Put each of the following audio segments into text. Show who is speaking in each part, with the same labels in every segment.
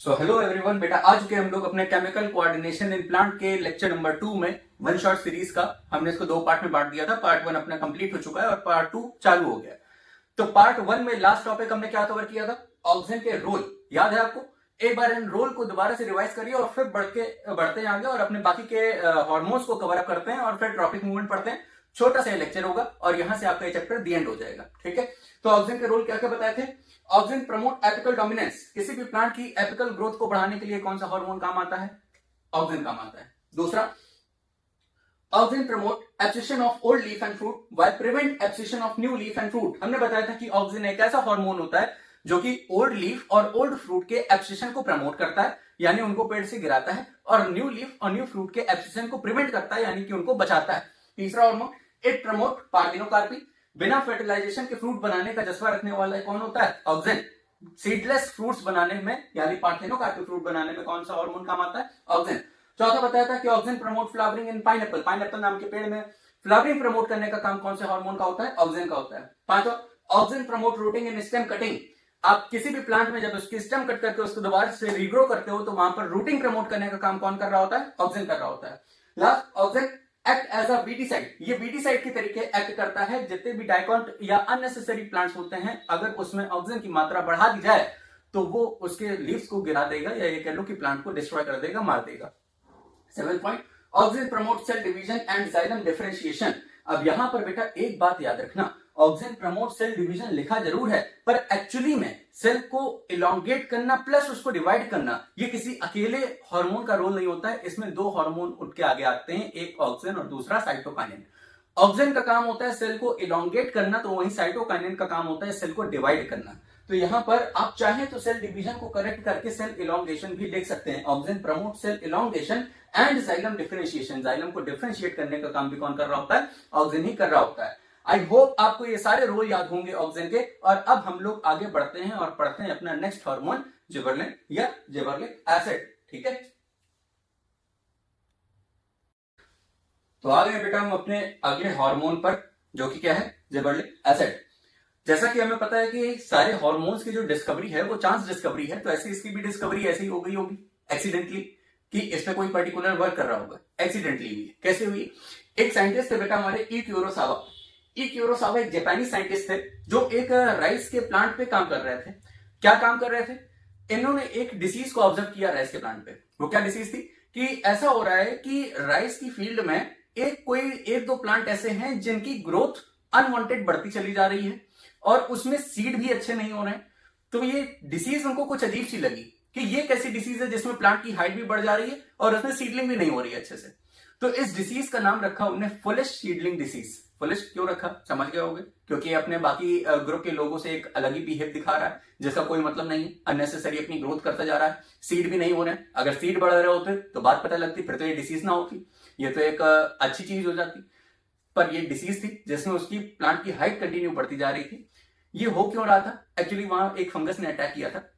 Speaker 1: So hello everyone, बेटा आ चुके हम लोग अपने केमिकल कोऑर्डिनेशन इन प्लांट के लेक्चर नंबर 2 में। वन शॉट सीरीज का हमने इसको दो पार्ट में बांट दिया था। पार्ट 1 अपना कंप्लीट हो चुका है और पार्ट 2 चालू हो गया। तो पार्ट 1 में लास्ट टॉपिक हमने क्या कवर किया था? ऑक्सीजन के रोल याद है आपको? एक बार इन रोल को दोबारा से रिवाइज करिए और फिर बढ़ते जाएंगे और अपने बाकी के हार्मोन्स को कवर अप करते हैं और फिर ट्रॉपिक मूवमेंट पढ़ते हैं। छोटा सा लेक्चर होगा और यहां से आपका ये चैप्टर दी एंड हो जाएगा। ठीक है, तो ऑक्सीजन के रोल क्या क्या बताए थे? Oxygen promote apical dominance. किसी भी प्लांट की एपिकल ग्रोथ को बढ़ाने के लिए कौन सा हार्मोन काम आता है? ऑक्सीजन काम आता है। दूसरा, oxygen promote abscission of old leaf and fruit while prevent abscission of new leaf and fruit. हमने बताया था कि ऑक्सीजन एक ऐसा हार्मोन होता है जो कि ओल्ड लीफ और ओल्ड फ्रूट के एब्सिशन को प्रमोट करता है, यानी उनको पेड़ से गिराता है, और न्यू लीफ और न्यू फ्रूट के एब्सिशन को प्रिवेंट करता है, यानी कि उनको बचाता है। तीसरा हार्मोन, इट प्रमोट पार्थिनोकार्पी। बिना फर्टिलाइजेशन के फ्रूट बनाने का जज्बा रखने वाला कौन होता है? ऑक्सीजन। सीडलेस फ्रूट्स बनाने में यानी पार्थिनोकार्पी फ्रूट बनाने में कौन सा हार्मोन काम आता है? ऑक्सीजन। चौथा बताया था कि ऑक्सीजन प्रमोट फ्लावरिंग इन पाइनएप्पल। पाइनएप्पल नाम के पेड़ में फ्लावरिंग प्रमोट करने का काम कौन से हार्मोन का होता है? ऑक्सीजन का होता है। पांचवा, oxygen promote rooting in stem cutting. आप किसी भी प्लांट में जब उसकी स्टेम कट करके उसको दोबारा से रीग्रो करते हो तो वहां पर रूटिंग प्रमोट करने का काम कौन कर रहा होता है? ऑक्सीजन कर रहा होता है। Last, auxin act as a weedicide. ये वीडीसाइड के तरीके एक्ट करता है। जितने भी डाइकॉन्ट या अननेसेसरी प्लांट्स होते हैं, अगर उसमें ऑक्सीजन की मात्रा बढ़ा दी जाए तो वो उसके लीव्स को गिरा देगा, या ये कह लो कि प्लांट को डिस्ट्रॉय कर देगा, मार देगा। 7 point, auxin promote cell division and xylem differentiation. अब यहां पर बेटा एक बात याद रखना, ऑक्सीजन प्रमोट सेल डिवीजन लिखा जरूर है, पर एक्चुअली में सेल को इलोंगेट करना प्लस उसको डिवाइड करना, ये किसी अकेले हार्मोन का रोल नहीं होता है। इसमें दो हार्मोन उठ के आगे आते हैं, एक ऑक्सीजन और दूसरा साइटोकाइनिन। ऑक्सीजन का काम होता है सेल को इलोंगेट करना, तो वहीं साइटोकाइनिन का काम होता है सेल को डिवाइड करना। तो यहां पर आप चाहें तो सेल डिवीजन को करेक्ट करके सेल इलोंगेशन भी लिख सकते हैं। Auxin promote cell elongation and xylem differentiation. Xylem को डिफरेंशिएट करने का काम भी कौन कर रहा होता है? ऑक्सीजन ही कर रहा होता है। आई होप आपको ये सारे रोल याद होंगे ऑक्सीजन के। और अब हम लोग आगे बढ़ते हैं और पढ़ते हैं अपना नेक्स्ट हार्मोन, जिबरेलिन या जिबरेलिक एसिड। ठीक है, तो आ गए बेटा हम अपने अगले हार्मोन पर, जो कि क्या है? Gibberellic acid. जैसा कि हमें पता है कि सारे हार्मोन्स की जो डिस्कवरी है वो चांस डिस्कवरी है, तो ऐसे इसकी भी डिस्कवरी ऐसी ही हो गई होगी एक्सीडेंटली, कि इस पे कोई पर्टिकुलर वर्क कर रहा होगा। एक्सीडेंटली हुई। कैसे हुई? एक साइंटिस्ट थे बेटा हमारे, ई क्यूरोसावा। ई क्यूरोसावा एक जापानी साइंटिस्ट थे जो एक राइस के प्लांट पे काम कर रहे थे। क्या काम कर रहे थे? इन्होंने एक डिसीज को ऑब्जर्व किया राइस के प्लांट पे। वो क्या डिसीज थी? कि ऐसा हो रहा है कि राइस की फील्ड में एक दो प्लांट ऐसे हैं जिनकी ग्रोथ अनवांटेड बढ़ती चली जा रही है और उसमें सीड भी अच्छे नहीं हो रहे हैं। तो ये डिसीज उनको कुछ अजीब सी लगी कि ये कैसी डिसीज है जिसमें प्लांट की हाइट भी बढ़ जा रही है और उसमें सीडलिंग भी नहीं हो रही है अच्छे से। तो इस डिसीज का नाम रखा उन्होंने फुलिश सीडलिंग डिसीज। फुलिश क्यों रखा समझ गए होंगे? क्योंकि अपने बाकी ग्रुप के लोगों से एक अलग ही बिहेव दिखा रहा है जिसका कोई मतलब नहीं है, अननेसेसरी अपनी ग्रोथ करता जा रहा है, सीड भी नहीं हो रहे हैं। अगर सीड बढ़ रहे होते तो बात पता लगती, फिर तो ये डिसीज ना होती, ये तो एक अच्छी चीज हो जाती। पर ये डिसीज थी जिसमें उसकी प्लांट की हाइट कंटिन्यू बढ़ती जा रही थी। ये हो क्यों रहा था? एक्चुअली वहां एक फंगस ने अटैक किया था।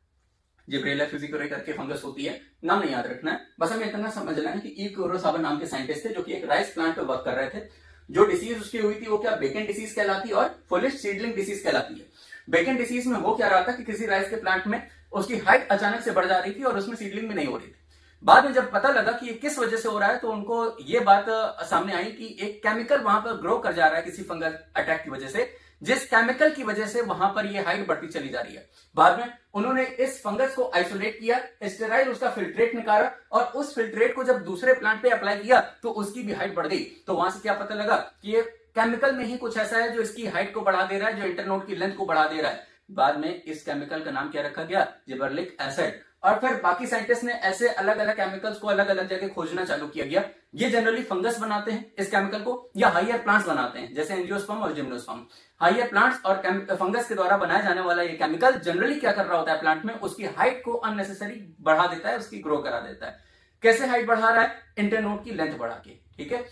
Speaker 1: जिब्रेला फ्यूजिकोरे करके फंगस होती है, नाम नहीं याद रखना है, बस हमें इतना समझना है कि ई क्यूरोसावा नाम के साइंटिस्ट थे जो कि एक राइस प्लांट पे वर्क कर रहे थे। जो डिसीज उसकी हुई थी वो क्या? बेकन डिसीज कहलाती है और फुलिश सीडलिंग डिसीज कहलाती है। बेकन डिसीज में हो क्या रहा था कि किसी राइस के प्लांट में उसकी हाइट अचानक से बढ़ जा रही थी और उसमें सीडलिंग भी नहीं हो रही थी। बाद में जब पता लगा कि ये किस वजह से हो रहा है तो उनको ये बात सामने आई कि एक केमिकल वहां पर ग्रो कर जा रहा है किसी फंगस अटैक की वजह से, जिस केमिकल की वजह से वहां पर ये हाइट बढ़ती चली जा रही है। बाद में उन्होंने इस फंगस को आइसोलेट किया, स्टेराइल उसका फिल्ट्रेट निकाला और उस फिल्ट्रेट को जब दूसरे प्लांट पे अप्लाई किया तो उसकी भी हाइट बढ़ गई। तो वहां से क्या पता लगा कि ये केमिकल में ही कुछ ऐसा है जो इसकी हाइट को बढ़ा दे रहा है, जो इंटरनोड की लेंथ को बढ़ा दे रहा है। बाद में इस केमिकल का नाम क्या रखा गया? Gibberellic acid. और फिर बाकी साइंटिस्ट ने ऐसे अलग अलग केमिकल्स को अलग अलग जगह खोजना चालू किया गया। ये जनरली फंगस बनाते हैं इस केमिकल को, या हाइयर प्लांट्स बनाते हैं जैसे एंजियोस्पर्म और जिम्नोस्पर्म। हाइयर प्लांट्स और फंगस के द्वारा बनाया जाने वाला ये केमिकल जनरली क्या कर रहा होता है? प्लांट में उसकी हाइट को अननेसेसरी बढ़ा देता है, उसकी ग्रो करा देता है। कैसे हाइट बढ़ा रहा है? इंटरनोड की लेंथ बढ़ा के। ठीक है,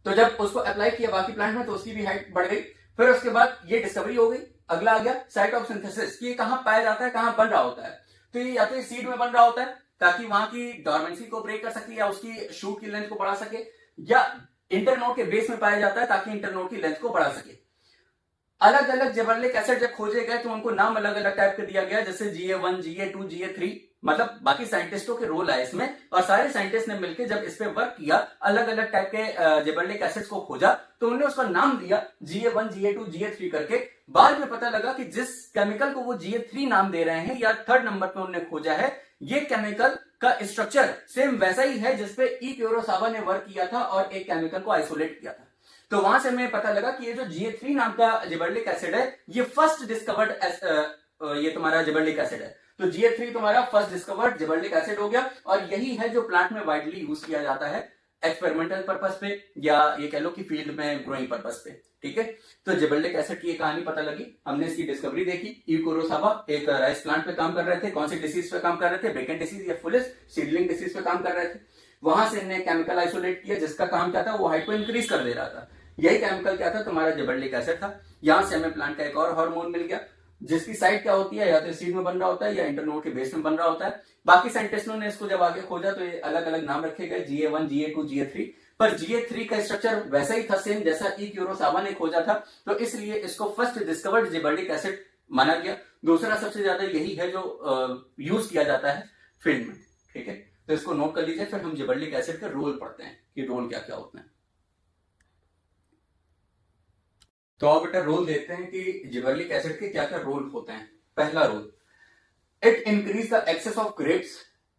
Speaker 1: तो जब उसको अप्लाई किया बाकी प्लांट में तो उसकी भी हाइट बढ़ गई। फिर उसके बाद ये डिस्कवरी हो गई। अगला आ गया साइट ऑफ सिंथेसिस, कि कहां पाया जाता है, कहां बन रहा होता है। तो ये या तो सीड में बन रहा होता है ताकि वहां की डोरमेंसी को ब्रेक कर सके या उसकी शूट की लेंथ को बढ़ा सके, या इंटरनोड के बेस में पाया जाता है ताकि इंटरनोड की लेंथ को बढ़ा सके। अलग अलग जिबरेलिक एसिड जब खोजे गए तो उनको नाम अलग अलग टाइप का दिया गया, जैसे GA1, GA2, GA3, मतलब बाकी साइंटिस्टों के रोल आए इसमें, और सारे साइंटिस्ट ने मिलकर जब इस पे वर्क किया, अलग अलग टाइप के जिबरेलिक एसिड्स को खोजा, तो उन्होंने उसका नाम दिया GA1, GA2, GA3 करके। बाद में पता लगा कि जिस केमिकल को वो GA3 नाम दे रहे हैं या थर्ड नंबर पे उन्होंने खोजा है, ये केमिकल का स्ट्रक्चर सेम वैसा ही है जिसपे ई क्यूरोसावा ने वर्क किया था और एक केमिकल को आइसोलेट किया था। तो वहां से हमें पता लगा कि ये जो GA3 नाम का जिबरेलिक एसिड है, ये फर्स्ट डिस्कवर्ड ये तुम्हारा जिबरेलिक एसिड है। तो GA3 तुम्हारा फर्स्ट डिस्कवर्ड जिबरेलिक एसिड हो गया, और यही है जो प्लांट में वाइडली यूज किया जाता है एक्सपेरिमेंटल पर्पस पे, या ये कह लो कि फील्ड में ग्रोइंग पर्पस पे। ठीक है, तो जिबरेलिक एसिड की कहानी पता लगी, हमने इसकी डिस्कवरी देखी। ई क्यूरोसावा एक राइस प्लांट पे काम कर रहे थे, कौन सी डिसीज पे काम कर रहे थे, ब्रेकन डिसीज या फुलिस सीडलिंग डिसीज पे काम कर रहे थे। वहां से इन्हें केमिकल आइसोलेट किया जिसका काम क्या था, वो हाइट को इंक्रीज कर दे रहा था। यही केमिकल क्या था, तुम्हारा जिबरेलिक एसिड था। यहां से हमें प्लांट का एक और हार्मोन मिल गया, जिसकी साइट क्या होती है, या तो सीड में बन रहा होता है या इंटरनोड के बेस में बन रहा होता है। बाकी साइंटिस्टों ने इसको जब आगे खोजा तो ये अलग अलग नाम रखे गए, GA1, GA2, GA3, पर GA3 का स्ट्रक्चर वैसा ही था सेम जैसा ई क्यूरोसावा ने खोजा था, तो इसलिए इसको फर्स्ट डिस्कवर्ड जिबरेलिक एसिड माना गया। दूसरा सबसे ज्यादा यही है जो यूज किया जाता है फील्ड में। ठीक है, तो इसको नोट कर लीजिए, फिर हम जिबरेलिक एसिड के रोल पढ़ते हैं कि रोल क्या क्या होते हैं। तो अब बेटा रोल देखते हैं कि जिबरेलिक एसिड के क्या क्या रोल होते हैं। पहला role, it increase the axis of grapes,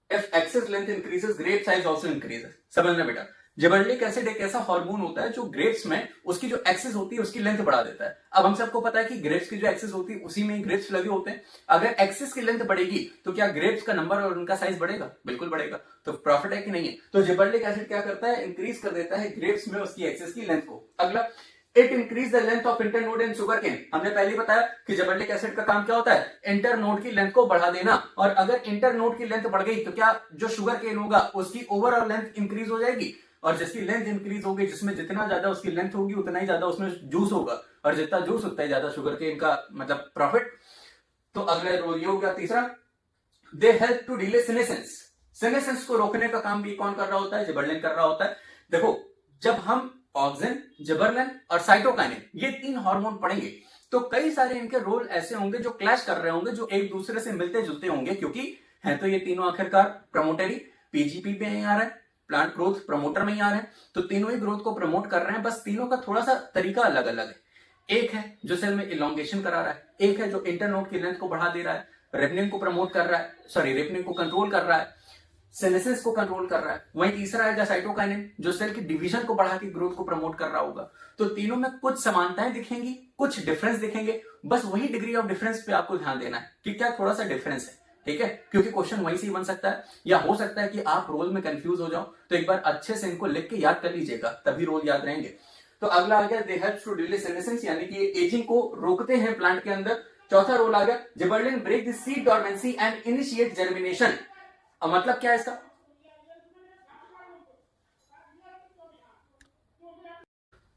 Speaker 1: if axis length increases grape size also increases. समझना बेटा, जिबरेलिक एसिड एक ऐसा हार्मोन होता है जो ग्रेप्स में उसकी जो एक्सेस होती है उसकी लेंथ बढ़ा देता है। अब हम सबको पता है कि ग्रेप्स की जो एक्सेस होती है उसी में ही ग्रेप्स लगे होते हैं। अगर एक्सेस की लेंथ बढ़ेगी तो क्या ग्रेप्स का नंबर और उनका साइज बढ़ेगा? बिल्कुल बढ़ेगा। तो प्रॉफिट है कि नहीं है? तो जिबरेलिक एसिड क्या करता है, इंक्रीज कर देता है ग्रेप्स में उसकी एक्सेस की लेंथ को। अगला, it increase the length of internode in sugarcane. हमने पहले बताया कि जिबरेलिक एसिड का काम क्या होता है, इंटरनोड की लेंथ को बढ़ा देना, और अगर इंटरनोड की लेंथ बढ़ गई तो क्या जो शुगर केन होगा उसकी ओवरऑल लेंथ इंक्रीज हो जाएगी, और जिसकी लेंथ इंक्रीज होगी, जिसमें जितना ज्यादा उसकी लेंथ होगी उतना ही ज्यादा उसमें जूस होगा, और जितना जूस उतना ही ज्यादा शुगर केन का मतलब प्रॉफिट। तो अगला रोल ये हो गया तीसरा, दे help to delay senescence. Senescence को रोकने का काम भी कौन कर रहा होता है, जिबरेलिन कर रहा होता है। देखो, जब हम ऑक्सिन, जिबरेलिन और साइटोकाइनिन ये तीन हार्मोन पढ़ेंगे तो कई सारे इनके रोल ऐसे होंगे जो क्लैश कर रहे होंगे, जो एक दूसरे से मिलते जुलते होंगे, क्योंकि है तो ये तीनों आखिरकार प्रमोटरी, पीजीपी पे ही आ रहा है, प्लांट ग्रोथ प्रमोटर में ही आ रहे हैं, तो तीनों ही ग्रोथ को प्रमोट कर रहे हैं, बस तीनों का थोड़ा सा तरीका अलग अलग है। एक है जो सेल में इलोंगेशन करा रहा है, एक है जो इंटरनोड की लेंथ को बढ़ा दे रहा है, रेपनिंग को प्रमोट कर रहा है, सॉरी रेपनिंग को कंट्रोल कर रहा है, सेनेसिस को कंट्रोल कर रहा है। वहीं तीसरा आएगा साइटोकाइनिन, जो सेल की डिवीजन को बढ़ा के ग्रोथ को प्रमोट कर रहा होगा। तो तीनों में कुछ समानताएं दिखेंगी, कुछ डिफरेंस दिखेंगे, बस वही डिग्री ऑफ डिफरेंस पे आपको ध्यान देना है कि क्या थोड़ा सा डिफरेंस है। ठीक है, क्योंकि क्वेश्चन वहीं से ही बन सकता है, या हो सकता है कि आप रोल में कंफ्यूज हो जाओ, तो एक बार अच्छे से इनको लिख के याद कर लीजिएगा, तभी रोल याद रहेंगे। तो अगला आ गया, they help to delay senescence, यानी कि एजिंग को रोकते हैं प्लांट के अंदर। चौथा रोल आ गया, gibberellin break the seed dormancy and initiate germination. मतलब क्या है इसका,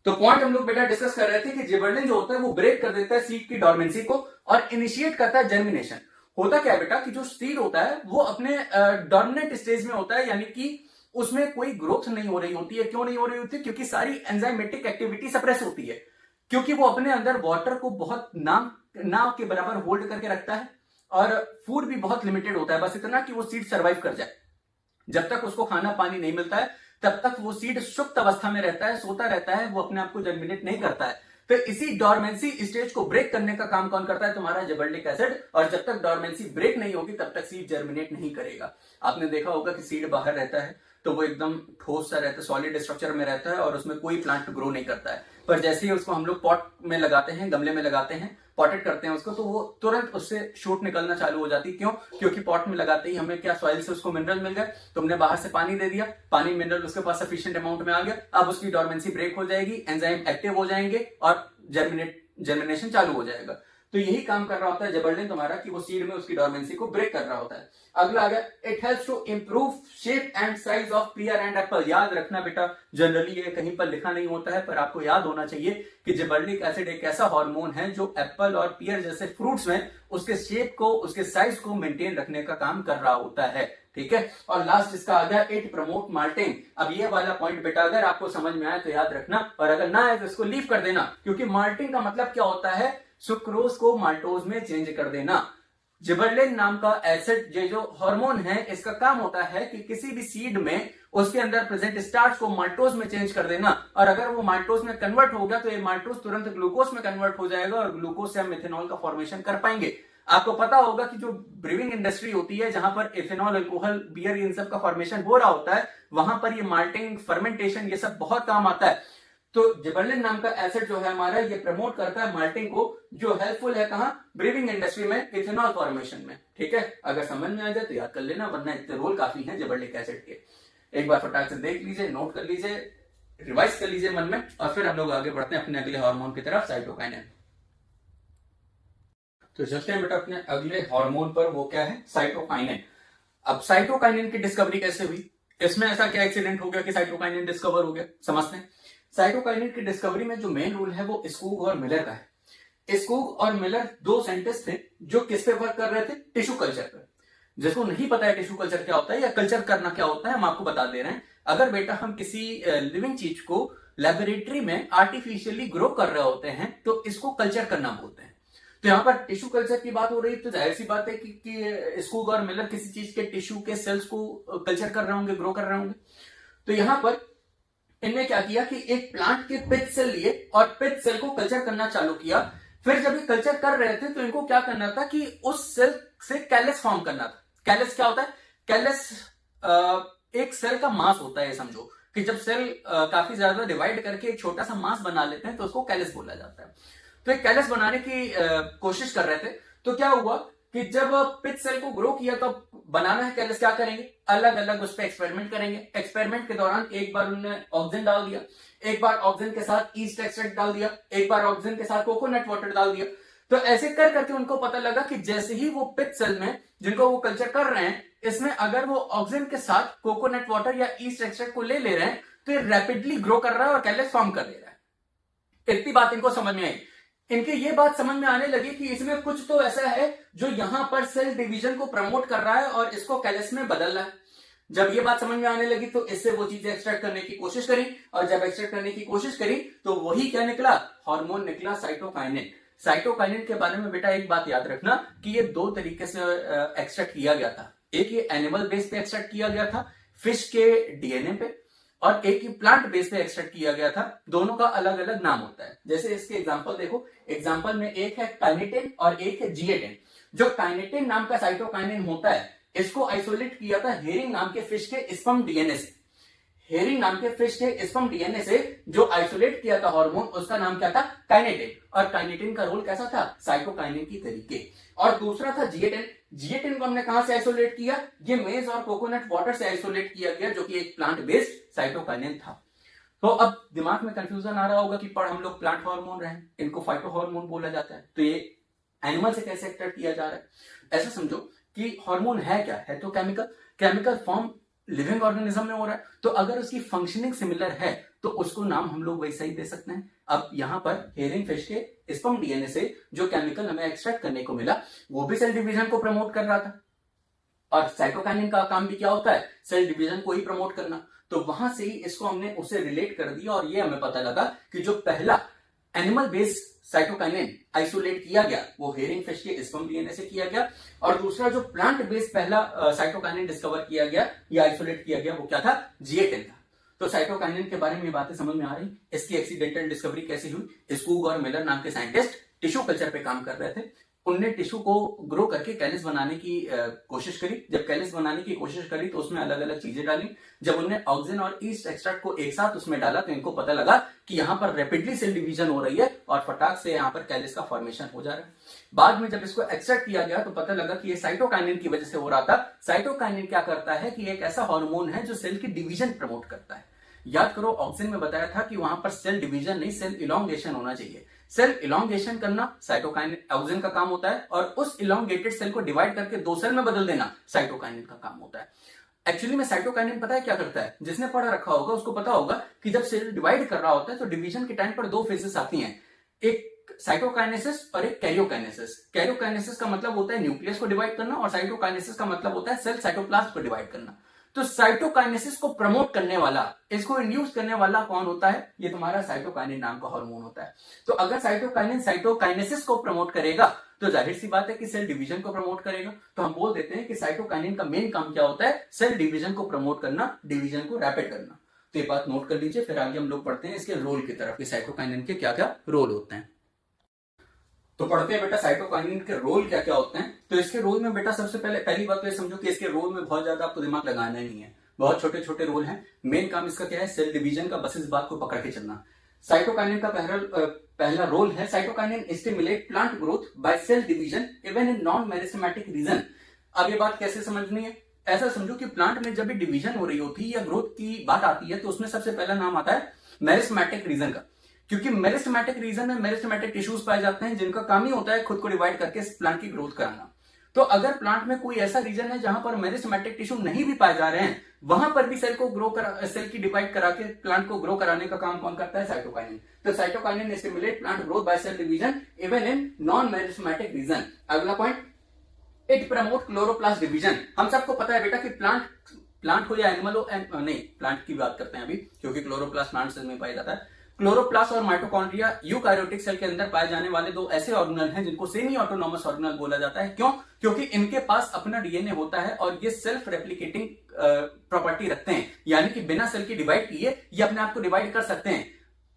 Speaker 1: तो पॉइंट हम लोग बेटा डिस्कस कर रहे थे कि जिबरेलिन जो होता है वो ब्रेक कर देता है सीड की डोरमेंसी को और इनिशिएट करता है जर्मिनेशन। होता क्या है बेटा कि जो सीड होता है वो अपने डोमिनेंट स्टेज में होता है, यानी कि उसमें कोई ग्रोथ नहीं हो रही होती है। क्यों नहीं हो रही होती है? क्योंकि सारी एंजाइमेटिक एक्टिविटी सप्रेस होती है, क्योंकि वो अपने अंदर वाटर को बहुत ना के बराबर होल्ड करके रखता है, और फूड भी बहुत लिमिटेड होता है, बस इतना कि वो सीड सर्वाइव कर जाए। जब तक उसको खाना पानी नहीं मिलता है तब तक वो सीड सुप्त अवस्था में रहता है, सोता रहता है, वो अपने आप को जर्मिनेट नहीं करता है। फिर इसी डोरमेंसी स्टेज को ब्रेक करने का काम कौन करता है? तुम्हारा जिबरेलिक एसिड। और जब तक डोरमेंसी ब्रेक नहीं होगी तब तक सीड जर्मिनेट नहीं करेगा। आपने देखा होगा कि सीड बाहर रहता है तो वो एकदम ठोस सा रहता है, सॉलिड स्ट्रक्चर में रहता है, और उसमें कोई प्लांट ग्रो नहीं करता है। पर जैसे ही उसको हम लोग पॉट में लगाते हैं, गमले में लगाते हैं, पॉटेड करते हैं उसको, तो वो तुरंत उससे शूट निकलना चालू हो जाती है। क्यों? क्योंकि पॉट में लगाते ही हमें क्या, सॉइल से उसको मिनरल मिल गए, तुमने बाहर से पानी दे दिया, पानी मिनरल उसके पास सफिशिएंट अमाउंट में आ गया, अब उसकी डोरमेंसी ब्रेक हो जाएगी, एंजाइम एक्टिव हो जाएंगे और जर्मिनेशन चालू हो जाएगा। तो यही काम कर रहा होता है जिबरेलिन तुम्हारा, कि वो सीड में उसकी डोरमेंसी को ब्रेक कर रहा होता है। अगला आ गया, it helps to improve shape and size of pear and apple. याद रखना बेटा, जनरली ये कहीं पर लिखा नहीं होता है, पर आपको याद होना चाहिए कि जिबरेलिक एसिड एक ऐसा हार्मोन है जो एप्पल और पियर जैसे फ्रूट्स में उसके शेप को, उसके साइज को मेंटेन रखने का काम कर रहा होता है। ठीक है। और लास्ट इसका आ गया इट प्रमोट माल्टिंग। अब ये वाला पॉइंट बेटा अगर आपको समझ में आए तो याद रखना, और अगर ना आए तो इसको लीव कर देना, क्योंकि माल्टिंग का मतलब क्या होता है, सुक्रोज को माल्टोज में चेंज कर देना। जिबरलिन नाम का एसिड, ये जो हार्मोन है, इसका काम होता है कि किसी भी सीड में उसके अंदर प्रेजेंट स्टार्च को माल्टोज में चेंज कर देना, और अगर वो माल्टोज में कन्वर्ट हो गया तो ये माल्टोज तुरंत ग्लूकोज में कन्वर्ट हो जाएगा और ग्लूकोज से हम मिथेनॉल का फॉर्मेशन कर पाएंगे। आपको पता होगा कि जो ब्रीविंग इंडस्ट्री होती है, जहां पर इथेनॉल, अल्कोहल, बियर, इन सब का फॉर्मेशन हो रहा होता है, वहां पर ये माल्टिंग, फर्मेंटेशन, ये सब बहुत काम आता है। तो जिबरलिन नाम का एसिड जो है हमारा, ये प्रमोट करता है माल्टिंग को, जो हेल्पफुल है कहां, ब्रीविंग इंडस्ट्री में, इथेनॉल फॉर्मेशन में, ठीक है। अगर समझ में आ जाए तो याद कर लेना, वरना इतने रोल काफी हैं जिबरलिक एसिड के। एक बार फटाक से देख लीजिए, नोट कर लीजिए, रिवाइज कर लीजिए मन में, और फिर हम लोग आगे बढ़ते हैं अपने अगले हार्मोन की तरफ, साइटोकाइनिन। तो चलते हैं बेटा अपने अगले हार्मोन पर, वो क्या है, साइटोकाइनिन। अब साइटोकाइनिन की डिस्कवरी कैसे हुई, इसमें ऐसा क्या एक्सीडेंट हो गया कि साइटोकाइनिन डिस्कवर हो गया, समझते हैं। साइटोकाइनिन की डिस्कवरी में जो मेन रोल है वो स्कूग और मिलर का है। स्कूग और मिलर दो साइंटिस्ट थे जो किस पे वर्क कर रहे थे, टिश्यू कल्चर पे। जिसको नहीं पता है टिश्यू कल्चर क्या होता है या कल्चर करना क्या होता है, हम आपको बता दे रहे हैं। अगर बेटा हम किसी लिविंग चीज को लेबोरेटरी में आर्टिफिशियली ग्रो कर रहे होते हैं तो इसको कल्चर करना बोलते हैं। तो यहाँ पर टिश्यू कल्चर की बात हो रही है, तो जाहिर सी बात है कि स्कूग और मिलर किसी चीज के टिश्यू के सेल्स को कल्चर कर रहे होंगे, ग्रो कर रहे होंगे। तो यहाँ पर इनने क्या किया कि एक प्लांट के पिच सेल लिए और पिच सेल को कल्चर करना चालू किया। फिर जब ये कल्चर कर रहे थे तो इनको क्या करना था कि उस सेल से कैलस फॉर्म करना था। कैलस क्या होता है, कैलस एक सेल का मास होता है। समझो कि जब सेल काफी ज्यादा डिवाइड करके एक छोटा सा मास बना लेते हैं तो उसको कैलस बोला जाता है। तो एक कैलस बनाने की कोशिश कर रहे थे। तो क्या हुआ कि जब पिच सेल को ग्रो किया तो बनाना है कैलस, क्या करेंगे, अलग अलग उस पर एक्सपेरिमेंट करेंगे। एक्सपेरिमेंट के दौरान एक बार उन्होंने ऑक्सीजन डाल दिया, एक बार ऑक्सीजन के साथ ईस्ट एक्सट्रैक्ट डाल दिया, एक बार ऑक्सीजन के साथ कोकोनट वाटर डाल दिया। तो ऐसे कर करके उनको पता लगा कि जैसे ही वो पिच सेल में जिनको वो कल्चर कर रहे हैं, इसमें अगर वो ऑक्सीजन के साथ कोकोनट वाटर या ईस्ट एक्सट्रैक्ट को ले रहे हैं तो ये रैपिडली ग्रो कर रहा है और कैलस फॉर्म कर दे रहा है। इतनी बात इनको समझ में आई। इनके ये बात समझ में आने लगी कि इसमें कुछ तो ऐसा है जो यहां पर सेल डिवीजन को प्रमोट कर रहा है और इसको कैलस में बदल रहा है। जब ये बात समझ में आने लगी तो इससे वो चीजें एक्सट्रैक्ट करने की कोशिश करी, और जब एक्सट्रैक्ट करने की कोशिश करी तो वही क्या निकला, हार्मोन निकला, साइटोकाइनिन। साइटोकाइनिन के बारे में बेटा एक बात याद रखना कि ये दो तरीके से एक्सट्रैक्ट किया गया था। एक ये एनिमल बेस पे एक्सट्रैक्ट किया गया था, फिश के डीएनए पे, और एक ही प्लांट बेस पे एक्सट्रैक्ट किया गया था। दोनों का अलग अलग नाम होता है। जैसे इसके एग्जांपल देखो, एग्जांपल में एक है काइनेटिन और एक है जिएटिन। जो काइनेटिन नाम का साइटोकाइनिन होता है, इसको आइसोलेट किया था हेरिंग नाम के फिश के स्पर्म डीएनए से। हेरिंग नाम के फिश के स्पर्म डीएनए से जो आइसोलेट किया था हार्मोन, उसका नाम क्या था, काइनेटिन। और काइनेटिन का रोल कैसा था, साइटोकाइनिन की तरीके। और दूसरा था जिएटिन। जिएटिन को हमने कहां से आइसोलेट किया, ये मेज और कोकोनट वाटर से आइसोलेट किया गया, जो कि एक प्लांट बेस्ड साइटोकाइनिन था। तो अब दिमाग में कंफ्यूजन आ रहा होगा कि पर हम लोग प्लांट हार्मोन रहे, इनको फाइटो हार्मोन बोला जाता है, तो ये एनिमल से कैसे एक्सट्रैक्ट किया जा रहा है। ऐसा समझो कि हार्मोन है क्या, है तो केमिकल फॉर्म लिविंग ऑर्गेनिज्म में हो रहा है। तो अगर उसकी फंक्शनिंग सिमिलर है तो उसको नाम हम लोग वैसा ही दे सकते हैं। अब यहां पर हेरिंग फिश के स्पर्म डीएनए से जो केमिकल हमें एक्सट्रैक्ट करने को मिला, वो भी सेल डिवीजन को प्रमोट कर रहा था। और साइटोकाइनिन का काम भी क्या होता है, सेल डिवीजन को ही प्रमोट करना। तो वहां से ही इसको हमने उसे रिलेट कर दिया, और ये हमें पता लगा कि जो पहला एनिमल बेस्ड साइटोकाइनिन आइसोलेट किया गया वो हेरिंग फिश के स्पर्म डीएनए से किया गया, और दूसरा जो प्लांट बेस्ड पहला साइटोकाइनिन डिस्कवर किया गया या आइसोलेट किया गया, वो क्या था, जिएटिन था। तो साइटोकाइनिन के बारे में ये बातें समझ में आ रही। इसकी एक्सीडेंटल डिस्कवरी कैसे हुई, स्कूग और मिलर नाम के साइंटिस्ट टिश्यू कल्चर पे काम कर रहे थे। उनने टिश्यू को ग्रो करके कैलस बनाने की कोशिश करी। जब कैलस बनाने की कोशिश करी तो उसमें अलग अलग चीजें डाली। जब उन्होंने ऑक्सीजन और ईस्ट एक्सट्रैक्ट को एक साथ उसमें डाला तो इनको पता लगा कि यहाँ पर रैपिडली सेल डिवीजन हो रही है और फटाक से यहाँ पर कैलस का फॉर्मेशन हो जा रहा है। बाद में जब इसको एक्सट्रैक्ट किया गया तो पता लगा कि ये साइटोकाइनिन की वजह से हो रहा था। साइटोकाइनिन क्या करता है कि एक ऐसा हार्मोन है जो सेल की डिवीजन प्रमोट करता है। याद करो, ऑक्सीजन में बताया था कि वहां पर सेल डिवीजन नहीं, सेल इलोंगेशन होना चाहिए। सेल इलोंगेशन करना साइटोकाइनिन ऑक्सीजन का काम होता है, और उस इलोंगेटेड सेल को डिवाइड करके दो सेल में बदल देना साइटोकाइनिन का काम होता है। एक्चुअली में साइटोकाइनिन पता है क्या करता है, जिसने पढ़ा रखा होगा उसको पता होगा कि जब सेल डिवाइड कर रहा होता है तो डिवीजन के टाइम पर दो फेजेस आती हैं। एक साइटोकाइनेसिस और एक कैरियोकाइनेसिस। कैरियोकाइनेसिस का मतलब होता है न्यूक्लियस को डिवाइड करना और साइटोकाइनेसिस का मतलब होता है सेल साइटोप्लाज्म को डिवाइड करना। तो साइटोकाइनेसिस को प्रमोट करने वाला, इसको इंड्यूस करने वाला कौन होता है? ये तुम्हारा साइटोकाइनिन नाम का हार्मोन होता है। तो अगर साइटोकाइनिन साइटोकाइनेसिस को प्रमोट करेगा तो जाहिर सी बात है कि सेल डिवीजन को प्रमोट करेगा। तो हम बोल देते हैं कि साइटोकाइनिन का मेन काम क्या होता है? सेल डिवीजन को प्रमोट करना, डिवीजन को रैपिड करना। तो ये बात नोट कर लीजिए, फिर आगे हम लोग पढ़ते हैं इसके रोल की तरफ कि साइटोकाइनिन के क्या क्या रोल होते हैं। तो पढ़ते हैं बेटा साइटोकाइनिन के रोल क्या क्या होते हैं। तो इसके रोल में बेटा सबसे पहली बात तो ये समझो कि इसके रोल में बहुत ज्यादा आपको दिमाग लगाना ही नहीं है, बहुत छोटे छोटे रोल हैं। मेन काम इसका क्या है? सेल डिवीजन का, बस इस बात को पकड़ के चलना। साइटोकाइनिन का पहला रोल है, cytokinin stimulate plant growth by cell division even in non meristematic region. अब ये बात कैसे समझनी है? ऐसा समझो कि प्लांट में जब भी डिवीजन हो रही होती है या ग्रोथ की बात आती है तो उसमें सबसे पहला नाम आता है मेरिस्टेमेटिक रीजन का, क्योंकि मेरिस्टेमेटिक रीजन में मेरिस्टेमेटिक टिश्यूज पाए जाते हैं जिनका काम ही होता है खुद को डिवाइड करके प्लांट की ग्रोथ कराना। तो अगर प्लांट में कोई ऐसा रीजन है जहां पर मेरिस्टेमेटिक टिश्यू नहीं भी पाए जा रहे हैं, वहां पर भी सेल की डिवाइड करा के प्लांट को ग्रो कराने का काम कौन करता है? साइटोकाइनिन। तो cytokinin stimulate plant growth by cell division even in non meristematic region. अगला point, it promote chloroplast division. हम सबको पता है बेटा कि प्लांट हो या एनिमल हो, नहीं प्लांट की बात करते हैं अभी क्योंकि क्लोरोप्लास्ट प्लांट सेल में पाया जाता है। क्लोरोप्लास्ट और माइटोकॉन्ड्रिया यूकैरियोटिक सेल के अंदर पाए जाने वाले दो ऐसे ऑर्गेनल हैं जिनको सेमी ऑटोनॉमस ऑर्गेनल बोला जाता है। क्यों? क्योंकि इनके पास अपना डीएनए होता है और ये सेल्फ रेप्लिकेटिंग प्रॉपर्टी रखते हैं, यानी कि बिना सेल की डिवाइड किए ये अपने आप को डिवाइड कर सकते हैं।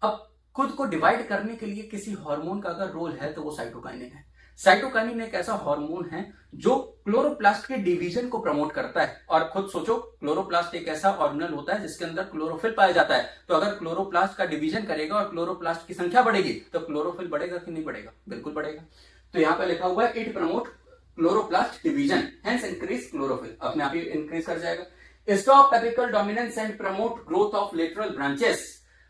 Speaker 1: अब खुद को डिवाइड करने के लिए किसी हार्मोन का अगर रोल है तो वो साइटोकाइनिन है। साइटोकाइनिन एक ऐसा हार्मोन है जो क्लोरोप्लास्ट के डिवीजन को प्रमोट करता है। और खुद सोचो, क्लोरोप्लास्ट एक ऐसा ऑर्गेनल होता है जिसके अंदर क्लोरोफिल पाया जाता है। तो अगर क्लोरोप्लास्ट का डिवीजन करेगा और क्लोरोप्लास्ट की संख्या बढ़ेगी तो क्लोरोफिल बढ़ेगा कि नहीं बढ़ेगा? बिल्कुल बढ़ेगा। तो यहां पर लिखा हुआ है it promote chloroplast division hence increase chlorophyll, अपने आप ही इंक्रीज कर जाएगा। Stop apical dominance and promote growth of lateral branches.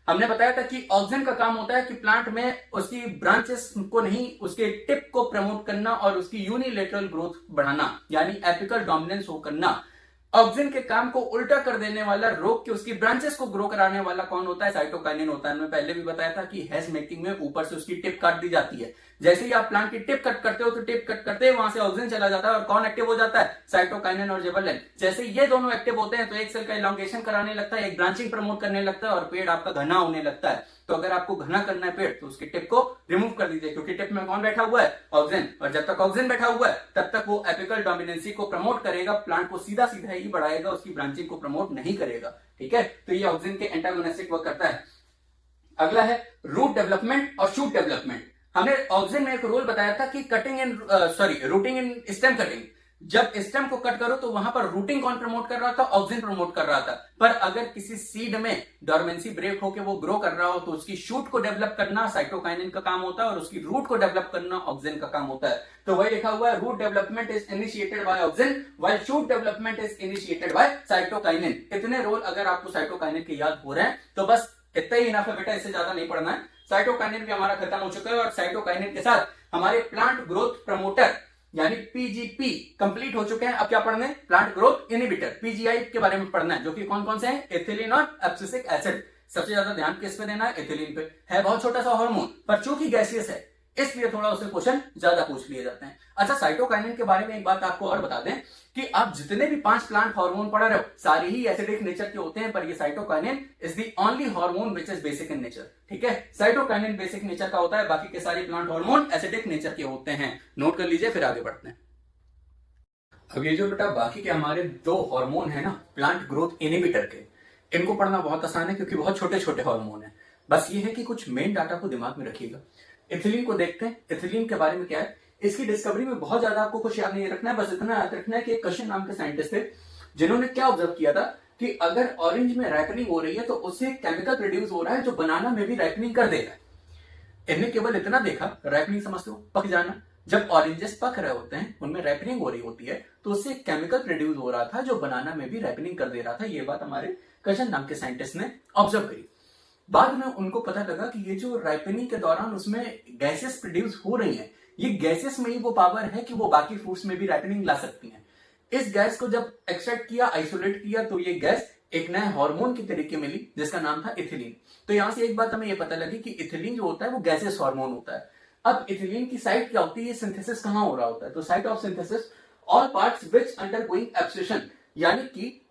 Speaker 1: हमने बताया था कि ऑक्सिन का काम होता है कि प्लांट में उसकी ब्रांचेस को नहीं, उसके टिप को प्रमोट करना और उसकी यूनिलेटरल ग्रोथ बढ़ाना, यानी एपिकल डोमिनेंस हो करना। ऑक्सिन के काम को उल्टा कर देने वाला, रोक के उसकी ब्रांचेस को ग्रो कराने वाला कौन होता है? साइटोकाइनिन होता है। मैं पहले भी बताया था कि हेज मेकिंग में ऊपर से उसकी टिप काट दी जाती है। जैसे ही आप प्लांट की टिप कट करते हो तो टिप कट करते वहां से ऑक्सिन चला जाता है और कौन एक्टिव हो जाता है? साइटोकाइनिन और जिबरेलिन। जैसे ये दोनों एक्टिव होते हैं तो एक सेल का इलॉन्गेशन कराने लगता है, एक ब्रांचिंग प्रमोट करने लगता है और पेड़ आपका घना होने लगता है। तो अगर आपको घना करना है पेड़ तो उसकी टिप को रिमूव कर दीजिए, क्योंकि टिप में कौन बैठा हुआ है? ऑक्सिन। और जब तक ऑक्सिन बैठा हुआ है तब तक वो एपिकल डोमिनेंसी को प्रमोट करेगा, प्लांट को सीधा सीधा ही बढ़ाएगा, उसकी ब्रांचिंग को प्रमोट नहीं करेगा। ठीक है, तो ये ऑक्सिन के एंटागोनिस्टिक वर्क करता है। अगला है रूट डेवलपमेंट और शूट डेवलपमेंट। हमने ऑक्सिन में एक रोल बताया था कि रूटिंग इन स्टेम कटिंग। जब स्टेम को कट करो तो वहां पर रूटिंग कौन प्रमोट कर रहा था? ऑक्सिन प्रमोट कर रहा था। पर अगर किसी सीड में डोरमेंसी ब्रेक होकर वो ग्रो कर रहा हो तो उसकी शूट को डेवलप करना साइटोकाइनिन का काम होता है और उसकी रूट को डेवलप करना ऑक्सिन का काम होता है। तो वही लिखा हुआ है, root development is initiated by auxin while shoot development is initiated by cytokinin. इतने रोल अगर आपको साइटोकाइनिन के याद हो रहे हैं तो बस इतना ही इनफ है बेटा, इससे ज्यादा नहीं पढ़ना है। साइटोकाइनिन भी हमारा खत्म हो चुका है और साइटोकाइनिन के साथ हमारे प्लांट ग्रोथ प्रमोटर यानी पीजीपी कंप्लीट हो चुके हैं। अब क्या पढ़ना है? प्लांट ग्रोथ इनहिबिटर पीजीआई के बारे में पढ़ना है, जो कि कौन कौन से हैं? एथिलीन और एब्सिसिक एसिड। सबसे ज्यादा ध्यान किस पे देना है? एथिलीन पे। है बहुत छोटा सा हार्मोन पर चूंकि गैसियस है इसलिए थोड़ा उससे क्वेश्चन ज्यादा पूछ लिए जाते हैं। अच्छा, साइटोकाइनिन के बारे में एक बात आपको और बता दें कि आप जितने भी 5 प्लांट हार्मोन पढ़ रहे हो सारे ही एसिडिक नेचर के होते हैं, पर ये cytokinin is the only hormone which is basic in nature. ठीक है, साइटोकाइनिन बेसिक नेचर का होता है, बाकी के सारे प्लांट हार्मोन एसिडिक नेचर के होते हैं। नोट कर लीजिए, फिर आगे बढ़ते हैं। अब ये जो बेटा बाकी के हमारे 2 हार्मोन है ना प्लांट ग्रोथ इनहिबिटर के, इनको पढ़ना बहुत आसान है क्योंकि बहुत छोटे छोटे हार्मोन है। बस ये है कि कुछ मेन डाटा को दिमाग में रखिएगा। एथिलीन को देखते हैं। एथिलीन के बारे में क्या है? इसकी डिस्कवरी में बहुत ज्यादा आपको कुछ याद नहीं रखना है, बस इतना याद रखना है कि एक कशिन नाम के साइंटिस्ट थे जिन्होंने क्या ऑब्जर्व किया था कि अगर ऑरेंज में राइपनिंग हो रही है तो उससे केमिकल प्रोड्यूस हो रहा है जो बनाना में भी राइपनिंग कर देगा। इन्हें केवल इतना देखा, राइपनिंग समझते हो पक जाना, जब ऑरेंजेस पक रहे होते हैं उनमें राइपनिंग हो रही होती है तो उससे केमिकल प्रोड्यूस हो रहा था जो बनाना में भी राइपनिंग कर दे रहा था। ये बात हमारे कशिन नाम के साइंटिस्ट ने ऑब्जर्व करी। बाद में उनको पता लगा कि ये जो राइपनिंग के दौरान उसमें गैसेस प्रोड्यूस हो रही हैं, ये गैसेस में ही वो पावर है कि वो बाकी फ्रूट्स में भी राइपनिंग ला सकती हैं। इस गैस को जब एक्सट्रैक्ट किया, आइसोलेट किया, तो ये गैस एक नए हार्मोन की तरीके मिली जिसका नाम था इथिलीन। तो यहां से एक बात हमें ये पता लगी कि इथिलीन जो होता है वो गैसेस हार्मोन होता है। अब इथिलीन की साइट क्या होती है, सिंथेसिस कहां हो रहा होता है, तो site of synthesis all parts which undergoing abscission, यानी कि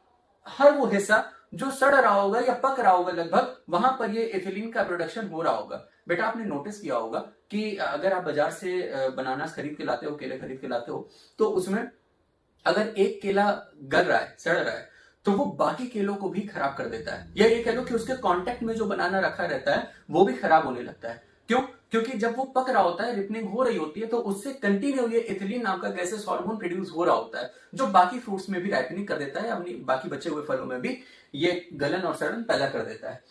Speaker 1: हर वो हिस्सा जो सड़ रहा होगा या पक रहा होगा लगभग, वहां पर ये इथिलीन का प्रोडक्शन हो रहा होगा। बेटा आपने नोटिस किया होगा कि अगर आप बाजार से बनाना खरीद के लाते हो, केले खरीद के लाते हो, तो उसमें अगर एक केला गल रहा है, सड़ रहा है, तो वो बाकी केलों को भी खराब कर देता है, या ये कह लो कि उसके कांटेक्ट में जो बनाना रखा रहता है वो भी खराब होने लगता है। क्यों? क्योंकि जब वो पक रहा होता है, रिपनिंग हो रही होती है, तो उससे कंटिन्यू ये इथिलीन नाम का गैसेस हार्मोन प्रोड्यूस हो रहा होता है, जो बाकी फ्रूट्स में भी राइपनिंग कर देता है, अपनी बाकी बचे हुए फलों में भी ये गलन और सड़न पैदा कर देता है।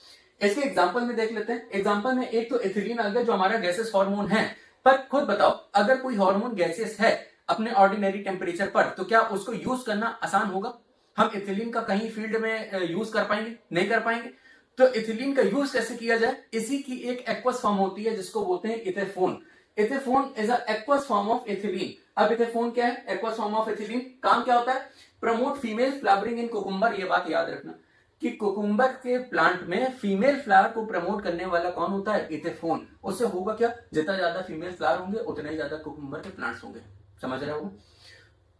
Speaker 1: इसके एग्जाम्पल में देख लेते हैं। एग्जाम्पल में एक तो इथिलीन आ गया जो हमारा गैसेस हार्मोन है, पर खुद बताओ अगर कोई हार्मोन गैसेस है अपने ऑर्डिनरी टेम्परेचर पर, तो क्या उसको यूज करना आसान होगा? हम इथिलीन का कहीं फील्ड में यूज कर पाएंगे? नहीं कर पाएंगे। तो इथिलीन का यूज कैसे किया जाए? इसी की एक एक्वस फॉर्म होती है जिसको बोलते हैं ethephon. Ethephon is a aqueous form of ethylene. अब इथेफोन क्या है? Aqueous form of ethylene. काम क्या होता है? प्रमोट फीमेल फ्लावरिंग इन कुकुम्बर। ये बात याद रखना कि कुकुम्बर के प्लांट में फीमेल फ्लावर को प्रमोट करने वाला कौन होता है? इथेफोन। उससे होगा क्या? जितना ज्यादा फीमेल फ्लावर होंगे उतने ही ज्यादा कुकुम्बर के प्लांट्स होंगे। समझ रहे हो?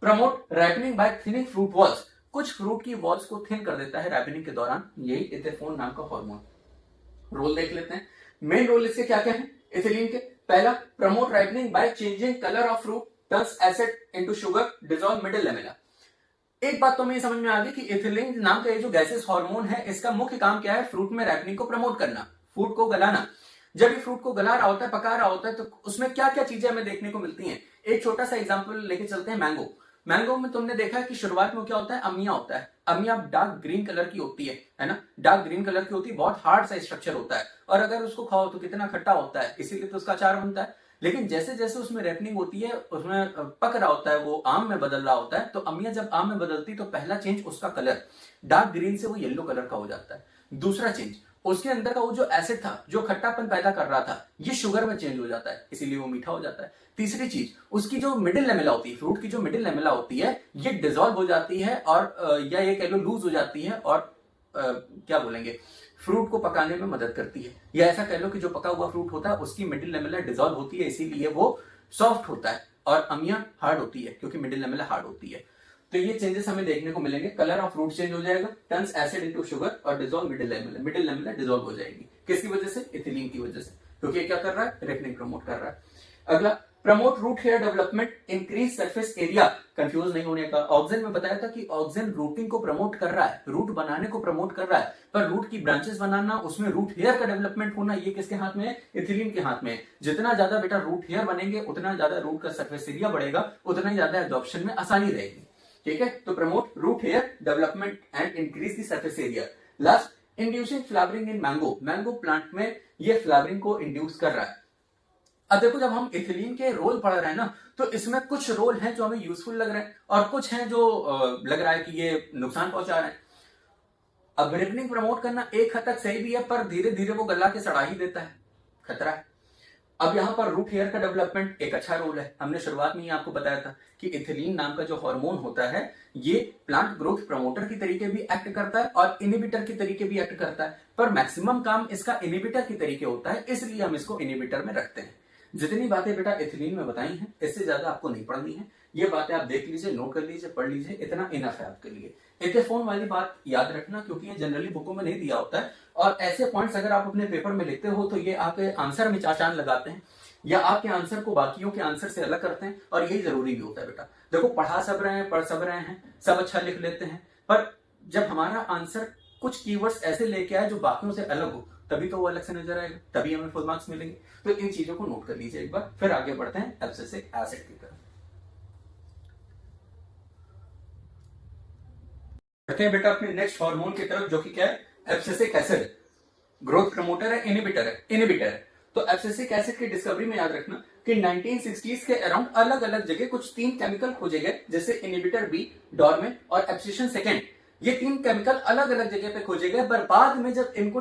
Speaker 1: Promote ripening by thinning fruit walls. कुछ फ्रूट की वॉल्स को थिन कर देता है राइपनिंग के दौरान, यही इथेफोन नाम का हार्मोन। रोल देख लेते हैं। मेन रोल इसके क्या क्या है इथिलीन के? पहला, promote ripening by changing colour of fruit, turns acid into sugar, dissolve middle lamella. एक बात तो हमें समझ में आ गई कि इथिलीन नाम का ये जो गैसेस हार्मोन है, इसका मुख्य काम क्या है? फ्रूट में राइपनिंग को प्रमोट करना, फ्रूट को गलाना। जब ये फ्रूट को गला रहा होता है, पका रहा होता है, तो उसमें क्या क्या चीजें हमें देखने को मिलती हैं। एक छोटा सा एग्जांपल लेके चलते हैं। मैंगो। मैंगो में तुमने देखा है कि शुरुआत में क्या होता है? अमिया होता है। अमिया डार्क ग्रीन कलर की होती है ना? डार्क ग्रीन कलर की होती है, बहुत हार्ड सा स्ट्रक्चर होता है, और अगर उसको खाओ तो कितना खट्टा होता है, इसीलिए तो उसका अचार बनता है। लेकिन जैसे जैसे उसमें रेपनिंग होती है, उसमें पक रहा होता है, वो आम में बदल रहा होता है, तो अमिया जब आम में बदलती तो पहला चेंज उसका कलर डार्क ग्रीन से वो येलो कलर का हो जाता है। दूसरा चेंज, उसके अंदर का वो जो एसिड था, जो खट्टापन पैदा कर रहा था, ये शुगर में चेंज हो जाता है, इसीलिए वो मीठा हो जाता है। तीसरी चीज, उसकी जो मिडिल लेमेला होती है, फ्रूट की जो मिडिल लेमेला होती है, ये डिसॉल्व हो जाती है, और या ये कह लो लूज हो जाती है, और क्या बोलेंगे, फ्रूट को पकाने में मदद करती है। या ऐसा कह लो कि जो पका हुआ फ्रूट होता है उसकी मिडिल लेमेला डिसॉल्व होती है, इसीलिए वो सॉफ्ट होता है, और अमिया हार्ड होती है क्योंकि मिडिल लेमेला हार्ड होती है। तो ये चेंजेस हमें देखने को मिलेंगे। कलर ऑफ फ्रूट चेंज हो जाएगा, टर्न्स एसिड इनटू शुगर, और dissolve middle lamella. Middle lamella dissolve हो जाएगी। किसकी वजह से? इथिलीन की वजह से, क्योंकि ये क्या कर रहा है? रेपनिंग प्रमोट कर रहा है। अगला, promote root hair development, increase surface area. Confuse नहीं होने का। ऑक्सिन में बताया था कि ऑक्सिन रूटिंग को प्रमोट कर रहा है, रूट बनाने को प्रमोट कर रहा है, पर रूट की ब्रांचेस बनाना, उसमें रूट हेयर का डेवलपमेंट होना, ये किसके हाथ में है? इथिलीन के हाथ में है। जितना ज्यादा बेटा रूट हेयर बनेंगे, उतना ज्यादा रूट का सरफेस एरिया बढ़ेगा, उतना ही ज्यादा एब्जॉर्प्शन में आसानी रहेगी। ठीक है, तो promote root hair development and increase the surface area. Last, inducing flowering in mango. Mango plant में ये फ्लावरिंग को इंड्यूस कर रहा है। अब देखो, जब हम इथिलीन के रोल पढ़ रहे हैं ना, तो इसमें कुछ रोल हैं जो हमें यूजफुल लग रहे हैं, और कुछ हैं जो लग रहा है कि ये नुकसान पहुंचा रहे हैं। अब रिपनिंग प्रमोट करना एक हद तक सही भी है, पर धीरे धीरे वो गला के सड़ा ही देता है, खतरा है। अब यहां पर रूट हेयर का डेवलपमेंट एक अच्छा रोल है। हमने शुरुआत में ही आपको बताया था कि इथिलीन नाम का जो हार्मोन होता है, ये प्लांट ग्रोथ प्रमोटर की तरीके भी एक्ट करता है और इनिबिटर की तरीके भी एक्ट करता है, पर मैक्सिमम काम इसका इनिबिटर की तरीके होता है, इसलिए हम इसको इनिबिटर में रखते हैं। जितनी बातें बेटा इथिलीन में बताई हैं, इससे ज्यादा आपको नहीं पढ़नी है। ये बातें आप देख लीजिए, नोट कर लीजिए, पढ़ लीजिए, इतना इनफ है आपके लिए। इथेफोन वाली बात याद रखना, क्योंकि ये जनरली बुकों में नहीं दिया होता है, और ऐसे पॉइंट्स अगर आप अपने पेपर में लिखते हो तो ये आपके आंसर में चाचान लगाते हैं, या आपके आंसर को बाकियों के आंसर से अलग करते हैं, और यही जरूरी भी होता है बेटा। देखो, पढ़ा सब रहे हैं, पढ़ सब रहे हैं, सब अच्छा लिख लेते हैं, पर जब हमारा आंसर कुछ कीवर्ड्स ऐसे लेके आए जो बाकियों से अलग हो, तभी तो वो अलग से नजर आएगा, तभी हमें फुल मार्क्स मिलेंगे। तो इन चीजों को नोट कर लीजिए एक बार, फिर आगे बढ़ते हैं एब्सिसिक एसिड की तरफ। बढ़ते हैं बेटा अपने नेक्स्ट हार्मोन की तरफ, जो कि क्या है? Abscisic acid. ग्रोथ प्रमोटर है, इनिबिटर है? इनिबिटर है। तो एब्सिसिक एसिड की डिस्कवरी में याद रखना कि 1960s के अराउंड अलग अलग जगह कुछ 3 केमिकल खोजे गए, जैसे इनिबिटर बी, डॉर्मेंट और एब्सिशन सेकेंड। ये 3 केमिकल अलग अलग जगह पे खोजे गए, पर बाद में जब इनको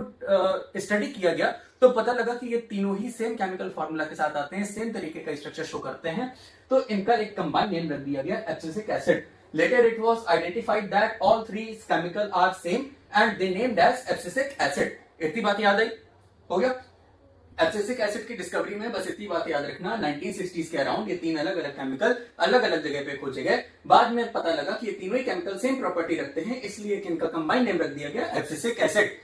Speaker 1: स्टडी किया गया तो पता लगा कि ये तीनों ही सेम केमिकल फॉर्मूला के साथ आते हैं, सेम तरीके का स्ट्रक्चर शो करते हैं, तो इनका एक कंबाइंड नेम रख दिया गया abscisic acid. Later it was identified that all 3 chemical are same and they named as abscisic acid. इतनी बात याद आई? हो गया। एब्सिसिक एसिड की डिस्कवरी में बस इतनी बात याद रखना, 1960s के अराउंड ये तीन अलग अलग केमिकल अलग अलग जगह पे खोजे गए। बाद में पता लगा कि ये तीनों ही केमिकल सेम प्रॉपर्टी रखते हैं, इसलिए इनका कंबाइंड नेम रख दिया गया एब्सिसिक एसिड।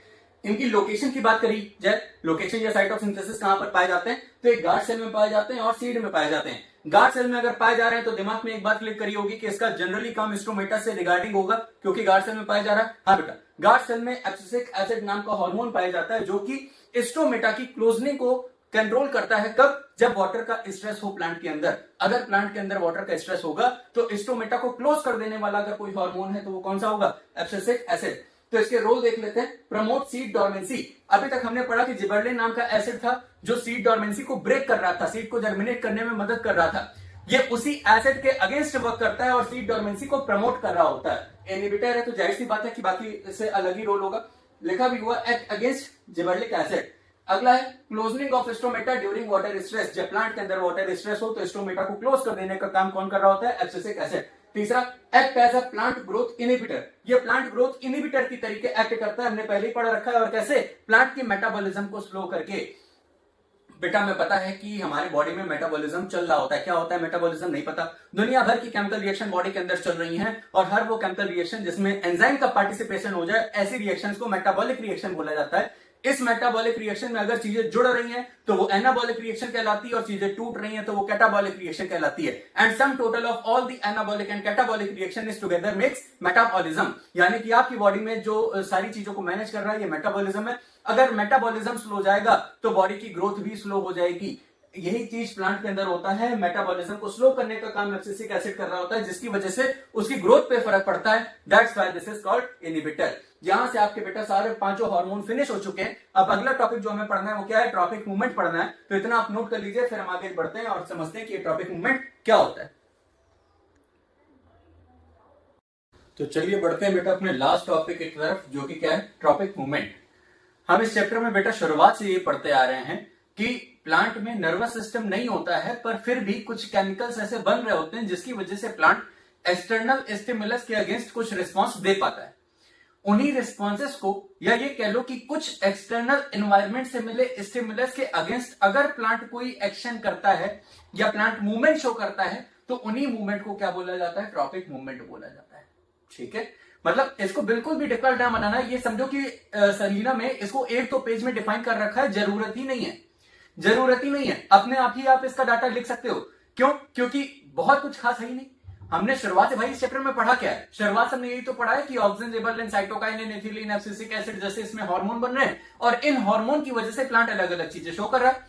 Speaker 1: इनकी लोकेशन की बात करी जाए, लोकेशन या साइट ऑफ सिंथेसिस कहां पर पाए जाते हैं, तो एक गार्ड सेल में पाए जाते हैं और सीड में पाए जाते हैं। गार्ड सेल में अगर पाए जा रहे हैं तो दिमाग में एक बात क्लिक करी होगी कि इसका जनरली काम स्ट्रोमेटा से रिगार्डिंग होगा, क्योंकि गार्ड सेल में पाया जा रहा है। हाँ बेटा, गार्ड सेल में एब्सिसिक एसिड नाम का हार्मोन पाया जाता है जो कि स्ट्रोमेटा की क्लोजनिंग को कंट्रोल करता है। कब? जब वाटर का स्ट्रेस हो प्लांट के अंदर। अगर प्लांट के अंदर वाटर का स्ट्रेस होगा तो स्ट्रोमेटा को क्लोज कर देने वाला अगर कोई हार्मोन है तो वो कौन सा होगा? Abscisic acid. तो इसके रोल देख लेते हैं। Promote seed dormancy. अभी तक हमने पढ़ा कि जिबर्लिन नाम का एसिड था जो सीड डोरमेंसी को ब्रेक कर रहा था, सीड को जर्मिनेट करने में मदद कर रहा था। ये उसी एसिड के अगेंस्ट वर्क करता है और सीड डोरमेंसी को प्रमोट कर रहा होता है। इनहिबिटर है तो जाहिर सी बात है कि बाकी से अलग ही रोल होगा। लिखा भी हुआ एक्ट अगेंस्ट जिबर्लिक एसिड। अगला है closing of stomata during water stress. जब प्लांट के अंदर वाटर स्ट्रेस हो तो स्ट्रोमेटा को क्लोज कर देने का काम कौन कर रहा होता है? Abscisic acid. तीसरा, act as a plant growth inhibitor. ये प्लांट ग्रोथ इनहिबिटर की तरीके एक्ट करता है, हमने पहले ही पढ़ रखा है। और कैसे? प्लांट की मेटाबॉलिज्म को स्लो करके। बेटा हमें पता है कि हमारे बॉडी में मेटाबॉलिज्म चल रहा होता है। क्या होता है मेटाबॉलिज्म? नहीं पता। दुनिया भर की केमिकल रिएक्शन बॉडी के अंदर चल रही हैं और हर वो केमिकल रिएक्शन जिसमें एंजाइम का पार्टिसिपेशन हो जाए, ऐसी रिएक्शंस को मेटाबॉलिक रिएक्शन बोला जाता है। इस मेटाबॉलिक रिएक्शन में अगर चीजें जुड़ रही हैं तो वो एनाबॉलिक रिएक्शन कहलाती है और चीजें टूट रही हैं तो वो कैटाबॉलिक रिएक्शन कहलाती है। And sum total of all the anabolic and catabolic reaction is together makes metabolism. यानी कि आपकी बॉडी में जो सारी चीजों को मैनेज कर रहा है ये मेटाबॉलिज्म है। अगर मेटाबॉलिज्म स्लो हो जाएगा तो बॉडी की ग्रोथ भी स्लो हो जाएगी। यही चीज प्लांट के अंदर होता है। मेटाबॉलिज्म को स्लो करने का काम एब्सिसिक एसिड कर रहा होता है, जिसकी वजह से उसकी ग्रोथ पे फर्क पड़ता है। That's why this is called inhibitor. यहां से आपके बेटा सारे पांचों हार्मोन फिनिश हो चुके हैं। अब अगला टॉपिक जो हमें पढ़ना है वो क्या है? ट्रॉपिक मूवमेंट पढ़ना है। तो इतना आप नोट कर लीजिए, फिर हम आगे बढ़ते हैं और समझते हैं कि ट्रॉपिक मूवमेंट क्या होता है। तो चलिए बढ़ते हैं बेटा अपने लास्ट टॉपिक की तरफ, जो कि क्या है? Tropic movement. हम इस चैप्टर में बेटा शुरुआत से ये पढ़ते आ रहे हैं कि प्लांट में नर्वस सिस्टम नहीं होता है, पर फिर भी कुछ केमिकल्स ऐसे बन रहे होते हैं जिसकी वजह से प्लांट एक्सटर्नल स्टिमुलस के अगेंस्ट कुछ रिस्पॉन्स दे पाता है। उन्हीं रिस्पॉन्सेस को, या ये कह लो कि कुछ एक्सटर्नल एनवायरनमेंट से मिले स्टिमुलस के अगेंस्ट अगर प्लांट कोई एक्शन करता है या प्लांट मूवमेंट शो करता है तो उन्हीं मूवमेंट को क्या बोला जाता है? ट्रॉपिक मूवमेंट बोला जाता है। ठीक है, मतलब इसको बिल्कुल भी डिफिकल्ट ना बनाना। ये समझो कि सलीना में इसको एक तो पेज में डिफाइन कर रखा है, जरूरत ही नहीं है, जरूरत ही नहीं है। अपने आप ही आप इसका डाटा लिख सकते हो। क्यों? क्योंकि बहुत कुछ खास है ही नहीं। हमने शुरुआत से भाई इस चैप्टर में पढ़ा क्या है? शुरुआत से हमने यही तो पढ़ा है कि auxin, gibberellin, cytokinin, ethylene, abscisic acid जैसे इसमें हार्मोन बन रहे हैं और इन हार्मोन की वजह से प्लांट अलग अलग चीजें शो कर रहा है।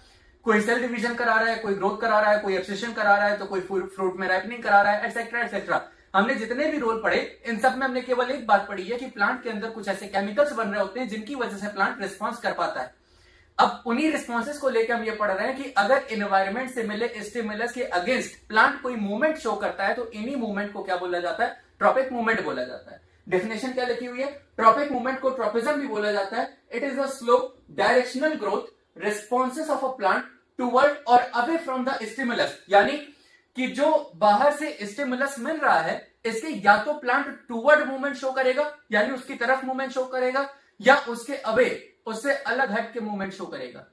Speaker 1: कोई सेल डिवीजन करा रहा है, कोई ग्रोथ करा रहा है, कोई एब्सिशन करा रहा है, तो कोई फ्रूट में राइपनिंग करा रहा है, एटसेट्रा एटसेट्रा। हमने जितने भी रोल पढ़े इन सब में हमने केवल एक बात पढ़ी है कि प्लांट के अंदर कुछ ऐसे केमिकल्स बन रहे होते हैं जिनकी वजह से प्लांट रिस्पॉन्स कर पाता है। अब उन्हीं रिस्पॉन्सेस को लेकर हम ये पढ़ रहे हैं कि अगर एनवायरनमेंट से मिले स्टिमुलस के अगेंस्ट प्लांट कोई मूवमेंट शो करता है तो इन्हीं मूवमेंट को क्या बोला जाता है? ट्रॉपिक मूवमेंट बोला जाता है। डेफिनेशन क्या लिखी हुई है? ट्रॉपिक मूवमेंट को ट्रॉपिज्म भी बोला जाता है। It is a slow directional growth responses of a plant toward और अवे फ्रॉम द स्टिमुलस। यानी कि जो बाहर से स्टिमुलस मिल रहा है इसके या तो प्लांट टुवर्ड मूवमेंट शो करेगा, यानी उसकी तरफ मूवमेंट शो करेगा, या उसके अवे, उससे अलग हट के मूवमेंट शो करेगा।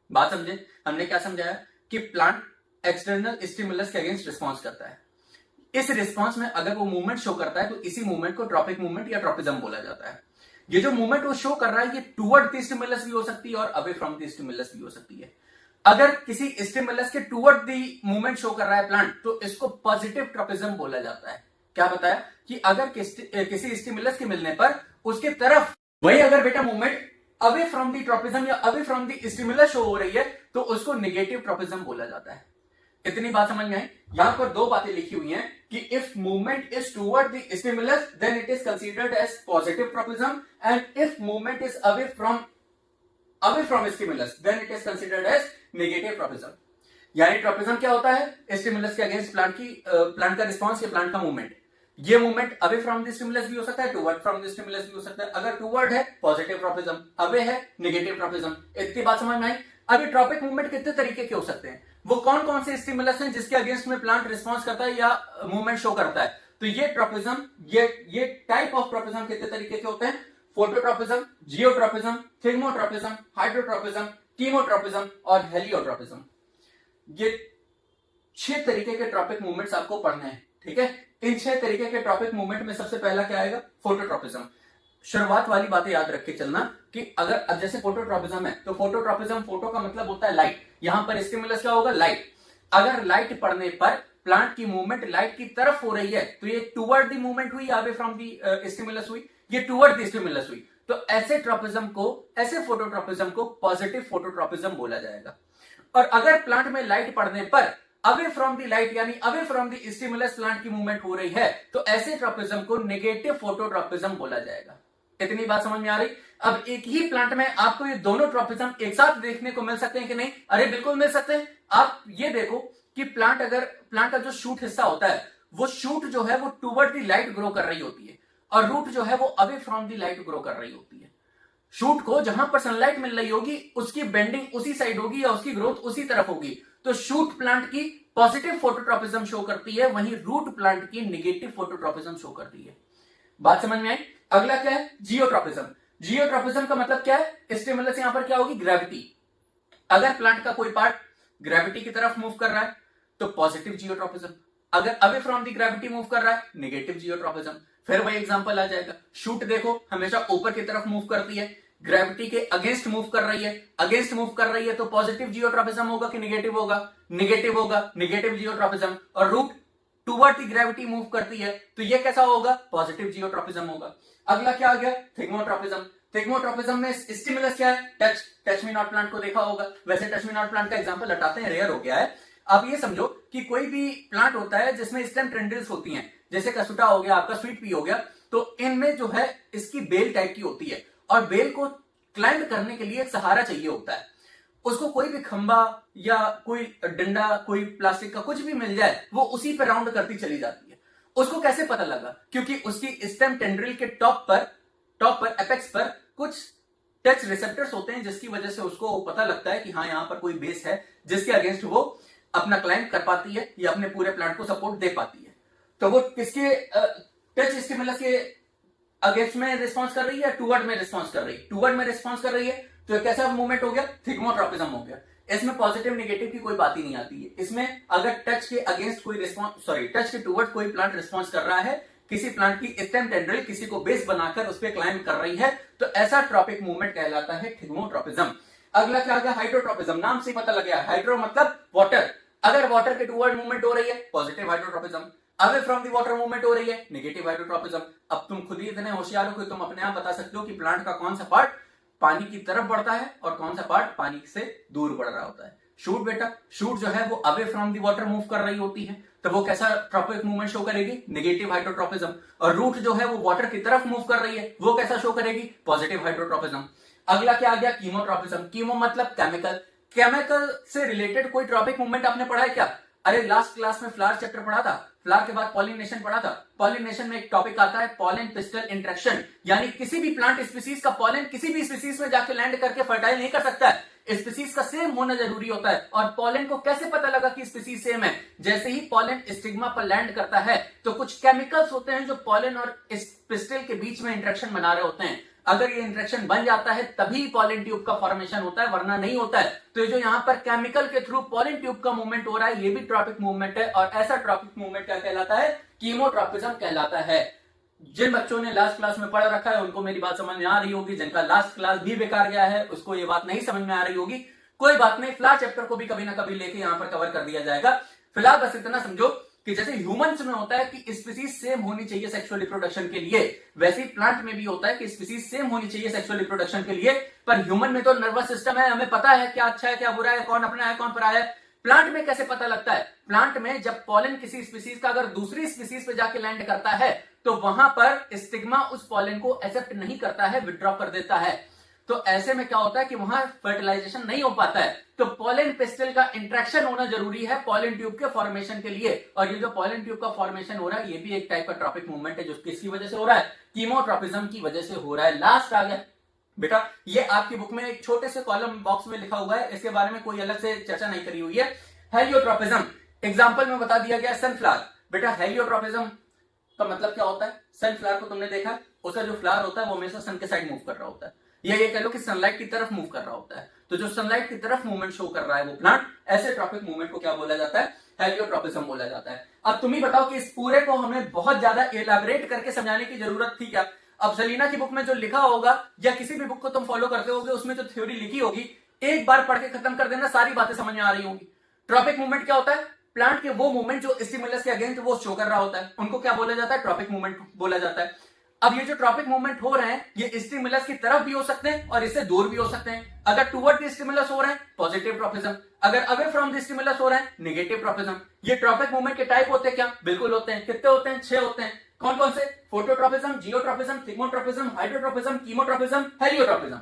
Speaker 1: बात समझे? हमने क्या समझाया कि प्लांट एक्सटर्नल स्टिमुलस के अगेंस्ट रिस्पॉन्स करता है। इस रिस्पॉन्स में अगर वो मूवमेंट शो करता है तो इसी मूवमेंट को ट्रॉपिक मूवमेंट या ट्रॉपिज्म बोला जाता है। ये जो मूवमेंट वो शो कर रहा है ये टुवर्ड द स्टिमुलस भी हो सकती है और अवे फ्रॉम द स्टिमुलस भी हो सकती है। अगर किसी स्टिमुलस के टुवर्ड द मूवमेंट शो कर रहा है प्लांट तो इसको पॉजिटिव ट्रॉपिज्म बोला जाता है। क्या बताया कि अगर किसी स्टिमुलस के मिलने पर उसके तरफ, वही अगर बेटा movement away from the tropism या away from the stimulus show हो रही है तो उसको नेगेटिव ट्रॉपिज्म बोला जाता है। इतनी बात समझ में आई? यहां पर दो बातें लिखी हुई हैं कि if movement is toward the stimulus then it is considered as positive tropism and if movement is away from stimulus then it is considered as negative tropism. यानी ट्रॉपिज्म क्या होता है? स्टिमुलस के अगेंस्ट प्लांट का response या plant का movement. ये movement away from the stimulus भी हो सकता है, टुवर्ड फ्रॉम द स्टिमुलस भी हो सकता है। अगर टुवर्ड है पॉजिटिव ट्रॉपिज्म, अवे है नेगेटिव ट्रॉपिज्म। इतनी बात समझ में आई? अभी ट्रॉपिक मूवमेंट कितने तरीके के हो सकते हैं? वो कौन कौन से स्टिमुलस हैं जिसके अगेंस्ट में प्लांट रिस्पॉन्स करता है या मूवमेंट शो करता है? तो ये ट्रॉपिज्म, ये टाइप ऑफ ट्रॉपिज्म कितने तरीके के होते हैं? Phototropism, geotropism, thigmotropism, hydrotropism, chemotropism और हेलियोट्रोपिज्म। ये 6 तरीके के ट्रॉपिक मूवमेंट्स आपको पढ़ने हैं, ठीक है। इन 6 तरीके के ट्रॉपिक मूवमेंट में सबसे पहला क्या आएगा? फोटोट्रोपिज्म। शुरुआत वाली बातें याद रख के चलना कि अगर अब जैसे फोटोट्रोपिज्म है तो फोटोट्रोपिज्म, फोटो का मतलब होता है लाइट, यहां पर स्टिमुलस क्या होगा? लाइट। अगर लाइट पड़ने पर प्लांट की मूवमेंट लाइट की तरफ हो रही है तो ये टुवर्ड द मूवमेंट हुई, अवे फ्रॉम द स्टिमुलस हुई, ये टुवर्ड द स्टिमुलस हुई। तो ऐसे ट्रोपिज्म को, ऐसे फोटोट्रोपिज्म को पॉजिटिव फोटोट्रोपिज्म बोला जाएगा। और अगर प्लांट में लाइट पड़ने पर अवे फ्रॉम द लाइट यानी away from the stimulus plant की मूवमेंट हो रही है तो ऐसे ट्रोपिज्म को नेगेटिव फोटोट्रोपिज्म बोला जाएगा। इतनी बात समझ में आ रही? अब एक ही प्लांट में आपको ये दोनों ट्रोपिज्म एक साथ देखने को मिल सकते हैं कि नहीं? अरे बिल्कुल मिल सकते हैं। आप ये देखो कि प्लांट का जो शूट हिस्सा होता है वो शूट जो है वो टुवर्ड द लाइट ग्रो कर रही होती है और रूट जो है वो away from the light grow कर रही होती है। शूट को जहां पर सनलाइट मिल रही होगी उसकी बेंडिंग उसी साइड होगी या उसकी ग्रोथ उसी तरफ होगी। तो शूट प्लांट की पॉजिटिव फोटोट्रोपिज्म शो करती है, वहीं रूट प्लांट की नेगेटिव फोटोट्रोपिज्म शो करती है। बात समझ में आई? अगला क्या है? जियोट्रोपिज्म। जियोट्रोपिज्म का मतलब क्या है? स्टिमुलस यहां पर क्या होगी? ग्रेविटी। अगर प्लांट का कोई पार्ट ग्रेविटी की तरफ मूव कर रहा है तो पॉजिटिव जियोट्रोपिज्म, अगर away from the gravity move कर रहा है नेगेटिव जियोट्रोपिज्म। फिर वही एग्जांपल आ जाएगा, शूट देखो हमेशा ऊपर की तरफ मूव करती है, ग्रेविटी के अगेंस्ट मूव कर रही है, अगेंस्ट मूव कर रही है तो पॉजिटिव जियोट्रोपिज्म होगा कि नेगेटिव होगा? नेगेटिव होगा, नेगेटिव जियोट्रोपिज्म। और root toward the gravity move करती है तो ये कैसा होगा? पॉजिटिव जियोट्रोपिज्म होगा। अगला क्या आ गया? थिग्मोट्रोपिज्म। थिग्मोट्रोपिज्म में स्टिमुलस क्या है? टच मी नॉट प्लांट को देखा होगा। वैसे टच मी नॉट प्लांट का एग्जांपल हटाते हैं, रेयर हो गया है। आप ये समझो कि कोई भी प्लांट होता है जिसमें स्टेम टेंड्रिल्स होती हैं, जैसे कसुटा हो गया, आपका स्वीट पी हो गया, तो इनमें जो है इसकी बेल टाइप की होती है और बेल को क्लाइंब करने के लिए एक सहारा चाहिए होता है। उसको कोई भी खंबा या कोई डंडा, कोई प्लास्टिक का कुछ भी मिल जाए वो उसी पे राउंड करती चली जाती है। उसको कैसे पता लगा? क्योंकि उसकी स्टेम टेंड्रिल के टॉप पर एपेक्स पर कुछ टच रिसेप्टर्स होते हैं जिसकी वजह से उसको पता लगता है कि हाँ यहां पर कोई बेस है जिसके अगेंस्ट वो अपना क्लाइंब कर पाती है या अपने पूरे प्लांट को सपोर्ट दे पाती है। तो वो किसके टच स्टिमुलस के अगेंस्ट में रिस्पॉन्स कर रही है? टुवर्ड में रिस्पॉन्स कर रही है। टुवर्ड में रिस्पॉन्स कर रही है तो कैसा मूवमेंट हो गया? थिग्मोट्रोपिज्म हो गया। इसमें पॉजिटिव नेगेटिव की कोई बात ही नहीं आती है। इसमें अगर टच के अगेंस्ट कोई रिस्पॉन्स, टच के टुवर्ड कोई प्लांट रिस्पॉन्स कर रहा है, किसी प्लांट की स्टेम टेंड्रिल किसी को बेस बनाकर उस पर क्लाइंब कर रही है तो ऐसा ट्रॉपिक मूवमेंट कहलाता है थिग्मोट्रोपिज्म। अगला क्या आ गया? हाइड्रोट्रोपिज्म। नाम से पता लग गया, हाइड्रो मतलब वाटर। अगर वाटर के टुवर्ड मूवमेंट हो रही है positive hydrotropism, away from the water movement हो रही है नेगेटिव हाइड्रोट्रोपिज्म। अब तुम खुद ही इतने होशियार हो कि तुम अपने आप बता सकते हो कि प्लांट का कौन सा पार्ट पानी की तरफ बढ़ता है और कौन सा पार्ट पानी से दूर बढ़ रहा होता है। शूट बेटा, शूट जो है वो away from the water move कर रही होती है तो वो कैसा ट्रॉपिक मूवमेंट शो करेगी? Negative hydrotropism. और रूट जो है वो वाटर की तरफ मूव कर रही है, वो कैसा शो करेगी? Positive hydrotropism. अगला क्या आ गया? कीमोट्रोपिज्म। कीमो मतलब केमिकल। केमिकल से रिलेटेड कोई ट्रॉपिक मूवमेंट आपने पढ़ा है क्या? अरे लास्ट क्लास में फ्लावर चैप्टर पढ़ा था, फ्लावर के बाद पॉलिनेशन पढ़ा था। पॉलिनेशन में एक टॉपिक आता है पॉलन पिस्टल इंटरेक्शन, यानी किसी भी प्लांट स्पीसीज का पॉलन किसी भी स्पीसीज में जाके लैंड करके फर्टाइल नहीं कर सकता है, स्पीसीज का सेम होना जरूरी होता है। और पॉलन को कैसे पता लगा कि स्पीसीज सेम है? जैसे ही पॉलन स्टिग्मा पर लैंड करता है तो कुछ केमिकल्स होते हैं जो पॉलन और पिस्टल के बीच में इंटरेक्शन बना रहे होते हैं। अगर ये इंटरेक्शन बन जाता है तभी पॉलन ट्यूब का फॉर्मेशन होता है, वरना नहीं होता है। तो ये जो यहाँ पर केमिकल के थ्रू पॉलन ट्यूब का मूवमेंट हो रहा है ये भी ट्रॉपिक मूवमेंट है और ऐसा ट्रॉपिक मूवमेंट क्या कहलाता है? कीमोट्रोपिज्म कहलाता है। जिन बच्चों ने लास्ट क्लास में पढ़ रखा है उनको मेरी बात समझ में आ रही होगी, जिनका लास्ट क्लास भी बेकार गया है उसको ये बात नहीं समझ में आ रही होगी, कोई बात नहीं, फ्लावर चैप्टर को भी कभी ना कभी लेके यहाँ पर कवर कर दिया जाएगा। फिलहाल बस इतना समझो कि जैसे ह्यूमंस में होता है कि स्पीसीज सेम होनी चाहिए सेक्सुअल रिप्रोडक्शन के लिए, वैसे ही प्लांट में भी होता है कि स्पीसीज सेम होनी चाहिए सेक्सुअल रिप्रोडक्शन के लिए। पर ह्यूमन में तो नर्वस सिस्टम है, हमें पता है क्या अच्छा है क्या बुरा है, कौन अपना है कौन पराया है। प्लांट में कैसे पता लगता है? प्लांट में जब पॉलन किसी स्पीसीज का अगर दूसरी स्पीसीज पे जाके लैंड करता है तो वहां पर स्टिग्मा उस पॉलन को एक्सेप्ट नहीं करता है, विड्रॉ कर देता है। तो ऐसे में क्या होता है कि वहां फर्टिलाइजेशन नहीं हो पाता है। तो पॉलन पिस्टल का इंट्रैक्शन होना जरूरी है पॉलन ट्यूब के फॉर्मेशन के लिए। और ये जो पॉलन ट्यूब का फॉर्मेशन हो रहा है ये भी एक टाइप का ट्रॉपिक मूवमेंट है जो किसकी वजह से हो रहा है? कीमोट्रोपिज्म की वजह से हो रहा है। लास्ट आ गया बेटा, ये आपकी बुक में एक छोटे से कॉलम बॉक्स में लिखा हुआ है, इसके बारे में कोई अलग से चर्चा नहीं करी हुई है। हेलियोट्रोपिज्म एग्जाम्पल में बता दिया गया सनफ्लावर। बेटा हेलियोट्रोपिज्म का मतलब क्या होता है? सनफ्लावर को तुमने देखा, उसका जो फ्लावर होता है वो हमेशा सन के साइड मूव कर रहा होता है। या ये कह लो कि सनलाइट की तरफ मूव कर रहा होता है। तो जो सनलाइट की तरफ मूवमेंट शो कर रहा है वो प्लांट, ऐसे ट्रॉपिक मूवमेंट को क्या बोला जाता है? हेलियोट्रॉपिज्म बोला जाता है। अब तुम ही बताओ कि इस पूरे को हमें बहुत ज्यादा एलाबरेट करके समझाने की जरूरत थी क्या? अब सेलिना की बुक में जो लिखा होगा या किसी भी बुक को तुम फॉलो करते होगे उसमें जो थ्योरी लिखी होगी, एक बार पढ़ के खत्म कर देना, सारी बातें समझ में आ रही होंगी। ट्रॉपिक मूवमेंट क्या होता है? प्लांट के वो मूवमेंट जो स्टिमुलस के अगेंस्ट वो शो कर रहा होता है, उनको क्या बोला जाता है? ट्रॉपिक मूवमेंट बोला जाता है। अब ये जो ट्रॉपिक मूवमेंट हो रहे हैं ये स्टिमुलस की तरफ भी हो सकते हैं और इससे दूर भी हो सकते हैं। अगर टुवर्ड द स्टिमुलस हो रहे हैं पॉजिटिव ट्रॉपिज्म, अगर अवे फ्रॉम द स्टिमुलस हो रहे हैं नेगेटिव ट्रॉपिज्म। ये ट्रॉपिक मूवमेंट के टाइप होते हैं क्या? बिल्कुल होते हैं। कितने होते हैं? 6 होते हैं। कौन कौन से? Phototropism, geotropism, thigmotropism, hydrotropism, chemotropism, हेलियोट्रॉपिज्म।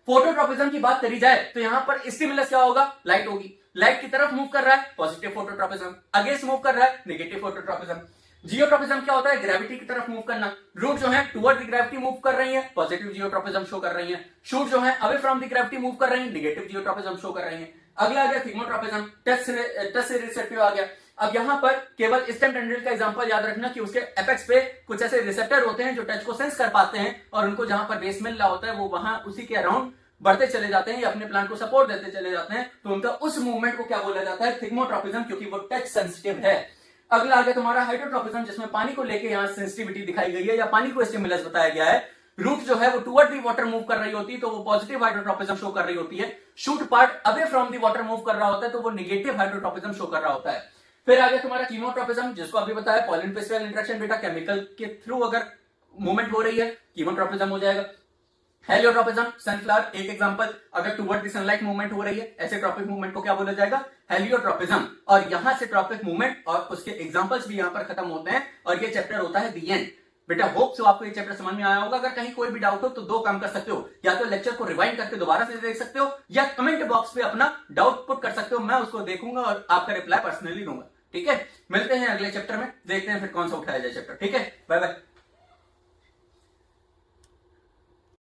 Speaker 1: Phototropism की बात करी जाए तो यहां पर स्टिमुलस क्या होगा? लाइट होगी। लाइट की तरफ मूव कर रहा है पॉजिटिव फोटोट्रॉपिज्म, अगेंस्ट मूव कर रहा है नेगेटिव फोटोट्रॉपिज्म। जियोट्रॉपिज्म क्या होता है? ग्रेविटी की तरफ मूव करना। रूट जो है टुवर्ड द ग्रेविटी मूव कर रही है, पॉजिटिव जियोट्रॉपिज्म शो कर रही है। शूट जो है away from the gravity move कर रही है, नेगेटिव जियोट्रॉपिज्म शो कर रही है। अगला आ गया थिग्मोट्रॉपिज्म, टच से रिसेप्टिव आ गया। अब यहां पर केवल स्टेम टेंड्रिल का एग्जांपल याद रखना कि उसके एपेक्स पे कुछ ऐसे रिसेप्टर होते हैं जो टच को सेंस कर पाते हैं और उनको जहां पर बेस मिल रहा होता है वो वहां उसी के अराउंड बढ़ते चले जाते हैं या अपने प्लांट को सपोर्ट देते चले जाते हैं। तो उनका उस मूवमेंट को क्या बोला जाता है? थिग्मोट्रॉपिज्म, क्योंकि वो टच सेंसिटिव है। अगला आ गया तुम्हारा हाइड्रोट्रॉपिज्म, जिसमें पानी को लेके यहाँ सेंसिटिविटी दिखाई गई है या पानी को स्टिमुलस बताया गया है। रूट जो है वो टुवर्ड दी वाटर मूव कर रही होती है तो वो पॉजिटिव हाइड्रोट्रॉपिज्म शो कर रही होती है। Shoot part away from the water move कर रहा होता है तो वो नेगेटिव हाइड्रोट्रॉपिज्म शो कर रहा होता है। फिर आ गया तुम्हारा कीमोट्रॉपिज्म, जिसको अभी बताया पॉलन पेस्टिवल इंटरेक्शन, बेटा केमिकल के थ्रू अगर मूवमेंट हो रही है कीमोट्रॉपिज्म हो जाएगा। हेलियोट्रॉपिज्म, सनफ्लावर एक एग्जांपल, अगर टुवर्ड द सनलाइट मूवमेंट हो रही है ऐसे ट्रॉपिक मूवमेंट को क्या बोला जाएगा? हेलियोट्रॉपिज्म। और यहां से ट्रॉपिक मूवमेंट और उसके एग्जांपल्स भी यहां पर खत्म होते हैं और ये चैप्टर होता है दी एंड। बेटा होप सो आपको ये चैप्टर समझ में आया होगा। अगर कहीं कोई भी डाउट हो तो 2 काम कर सकते हो, या तो लेक्चर को रिवाइंड करके दोबारा से देख सकते हो या कमेंट बॉक्स पे अपना डाउट पुट कर सकते हो, मैं उसको देखूंगा और आपका रिप्लाई पर्सनली दूंगा। ठीक है, मिलते हैं अगले चैप्टर में, देखते हैं फिर कौन सा उठाया जाए चैप्टर। ठीक है, बाय बाय।